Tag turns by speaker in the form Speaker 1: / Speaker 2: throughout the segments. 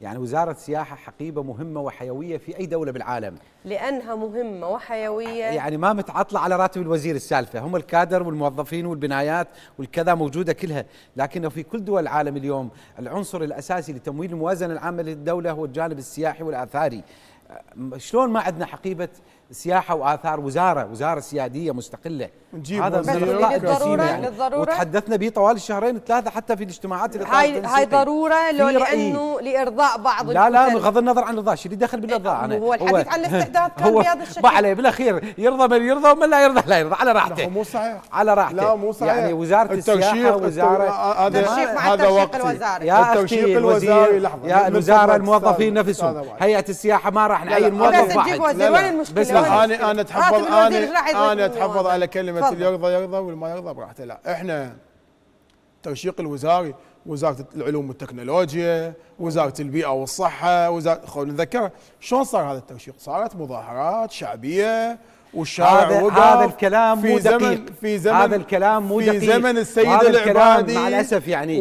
Speaker 1: يعني وزارة السياحة حقيبة مهمة وحيوية في أي دولة بالعالم،
Speaker 2: لأنها مهمة وحيوية.
Speaker 1: يعني ما متعطلة على راتب الوزير السالفة، هم الكادر والموظفين والبنايات والكذا موجودة كلها، لكنه في كل دول العالم اليوم العنصر الأساسي لتمويل الموازنة العامة للدولة هو الجانب السياحي والآثاري. شلون ما عندنا حقيبة سياحة وآثار وزارة سيادية مستقلة؟
Speaker 3: نجيب
Speaker 1: هذا
Speaker 3: وزير
Speaker 2: للضرورة
Speaker 1: يعني
Speaker 2: للضرورة،
Speaker 1: وتحدثنا به طوال الشهرين ثلاثة حتى في الاجتماعات اللي
Speaker 2: هاي ضرورة لأنه لإرضاء بعض
Speaker 1: لا بغض النظر عن الرضا، شو اللي دخل بالرضا؟ أنا
Speaker 2: هو الحديث عن الاستحداث كان بهذا الشكل.
Speaker 1: ما عليه بالاخير يرضى من يرضى ومن لا يرضى لا يرضى على راحته.
Speaker 3: مو صحيح،
Speaker 1: على راحته.
Speaker 3: لا مو صحيح.
Speaker 1: يعني وزارة السياحة وزارة
Speaker 2: الترشيح مع الترشيح الوزاري.
Speaker 1: يا
Speaker 3: الترشيح الوزاري لحظة
Speaker 1: يا الوزارة الموظفين نفسهم، هيئة السياحة ما راح نعين موظف واحد.
Speaker 2: وين المشكلة؟
Speaker 3: أنا أتحفظ على كلمة اللي يرضى واللي ما يرضى براحته. لا، إحنا الترشيق الوزاري وزارة العلوم والتكنولوجيا، وزارة البيئة والصحة، خلونا نذكر شلون صار هذا الترشيق. صارت مظاهرات شعبية والشارع وقف.
Speaker 1: هذا الكلام مو دقيق، هذا الكلام مو دقيق
Speaker 3: في زمن السيد العبادي
Speaker 1: مع الأسف. يعني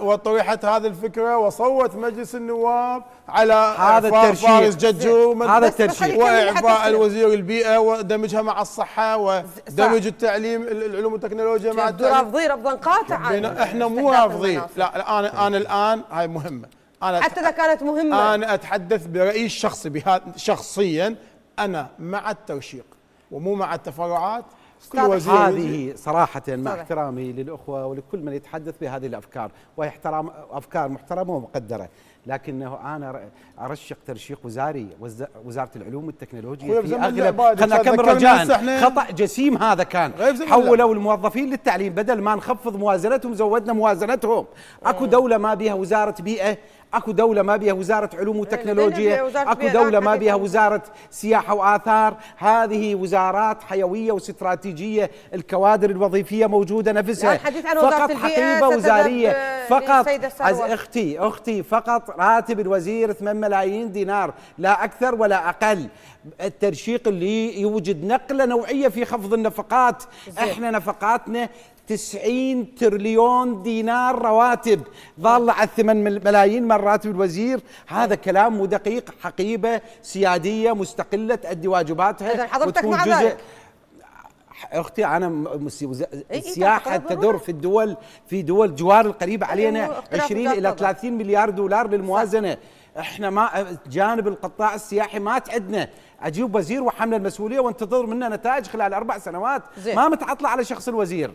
Speaker 3: وطرحت هذه الفكرة وصوت مجلس النواب على
Speaker 1: هذا الترشيح،
Speaker 3: فارس ججو
Speaker 1: هذا الترشيح
Speaker 3: وإعفاء الوزير البيئة ودمجها مع الصحة ودمج التعليم العلوم والتكنولوجيا مع التعليم.
Speaker 2: رافضين قاطع.
Speaker 3: احنا مو رافضين، لا أنا الآن هاي مهمة،
Speaker 2: حتى إذا كانت مهمة
Speaker 3: أنا أتحدث برأيي الشخصي شخصيا أنا مع الترشيق ومو مع التفرعات.
Speaker 1: كل وزير هذه صراحة مع احترامي للأخوة ولكل من يتحدث بهذه الأفكار، وهي أفكار محترمة ومقدرة، لكنه أنا أرشق ترشيق وزاري وزارة العلوم والتكنولوجيا في أغلب. خلنا نكمل رجاء. خطأ جسيم هذا كان، حولوا الموظفين للتعليم بدل ما نخفض موازنتهم زودنا موازنتهم. أكو دولة ما بيها وزارة بيئة، اكو دولة ما بيها وزارة علوم وتكنولوجيا، اكو دولة ما بيها وزارة سياحة وآثار. هذه وزارات حيوية واستراتيجية، الكوادر الوظيفية موجودة نفسها. فقط حقيبة وزارية فقط. اختي فقط راتب الوزير 8 ملايين دينار، لا اكثر ولا اقل. الترشيق اللي يوجد نقلة نوعية في خفض النفقات. احنا نفقاتنا 90 تريليون دينار رواتب، ظل على 8 ملايين من راتب الوزير. هذا كلام مو دقيق. حقيبة سيادية مستقلة تؤدي واجباتها.
Speaker 2: إذا حضرتك مع ذلك؟
Speaker 1: اختي انا السياحة تدور في دول جوار القريبة علينا 20 إلى 30 مليار دولار للموازنة. احنا ما جانب القطاع السياحي ما تعدنا. اجيب وزير وحمل المسؤولية وانتظر منه نتائج خلال 4 سنوات. ما متعطلة على شخص الوزير.